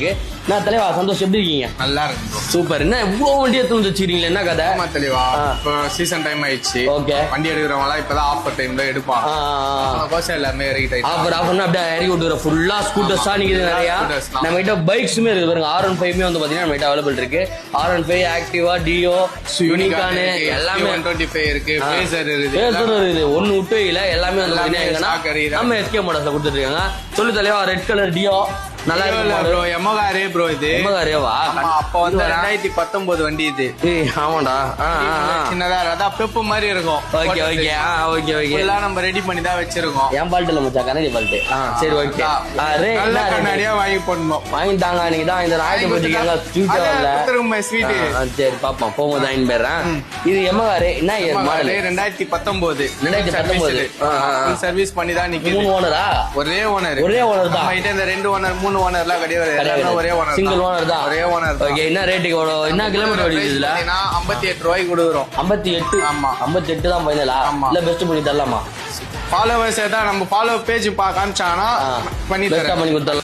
இருக்கு. நான் தலைவா சந்தோஷம், எப்படி இருக்கீங்க? நல்லா இருக்கு. சூப்பர். என்ன இவ்வளவு வண்டி எடுத்து வந்து வச்சிருக்கீங்களா, என்ன கதை? ஆமா தெளிவா, இப்போ சீசன் டைம் ஆயிடுச்சு. ஓகே. வண்டி எடுக்கிறவங்க எல்லாம் இப்பதான் ஆஃபர் டைம்ல எடுப்பாங்க. கோசம் எல்லாமே இறக்கிட்டாங்க. ஆஃபர்னா அப்படியே இறக்கி விட்டுற ஃபுல்லா ஸ்கூட்டர்ஸா நிக்குது நிறைய. நம்ம கிட்ட பைக்ஸுமே இருக்கு பாருங்க. R15 வந்து பாத்தீங்கன்னா நம்ம கிட்ட அவைலபிள் இருக்கு. R15, ஆக்டிவா, டியோ, யூனிகான் எல்லாமே 125 இருக்கு. பேசர் இருக்குது. ஒன்னு விட்டு இல்ல எல்லாமே வந்து பாத்தீங்கன்னா நம்ம எஸ்கே மோட்டார்ஸ்ல கொடுத்துட்டு இருக்காங்க. சொல்லு தலைவா, ரெட் கலர் டியோ நல்லா இருக்கு ப்ரோ. எமகாரே ப்ரோ, இது எமகாரேவா? அப்ப வந்து 2019 வண்டி இது. ஆமாடா. சின்னதா அதான் பெப்பு மாதிரி இருக்கும். Okay okay okay okay. எல்லாம் நம்ம ரெடி பண்ணி தான் வச்சிருக்கோம். என் பால்ட் இல்ல மச்சான், கண்ணாடி பால்ட். சரி ஓகே. நல்ல கண்ணாடியா வாங்கி போடணும். வாங்கிட்டாங்க நீங்க தான் இந்த ராயல் பஜிக்கங்க ஸ்வீட் வரல. ஸ்வீட். சரி பாப்போம், போகும்போது வாங்கி போறேன். இது எமகாரே என்ன இயர் மாடல்? 2019. 2019 சர்வீஸ் பண்ணி தான் நிக்குது. 3 ஓனரா? ஒரே ஓனர் தான். நம்ம கிட்ட இந்த 2 ஓனர் 3 ஓனர்லாம் கிடையாது. ஒரே ஓனர், சிங்கிள் ஓனர் தான். ஒரே ஓனர். ஓகே. என்ன ரேட்டுக்கு என்ன கிலோமீட்டர் ஓடிடுது இதுல? 58 ரூபாய்க்கு கொடுக்குறோம். 58? ஆமா, 58 தான் ஃபைனலா? இல்ல பெஸ்ட் பண்ணி தரலாமா? ஃபாலோவர்ஸ் தான் நம்ம ஃபாலோ பேஜ் காமிச்சாங்கன்னா பண்ணி தரேன். பண்ணி கொடுத்தலாம்.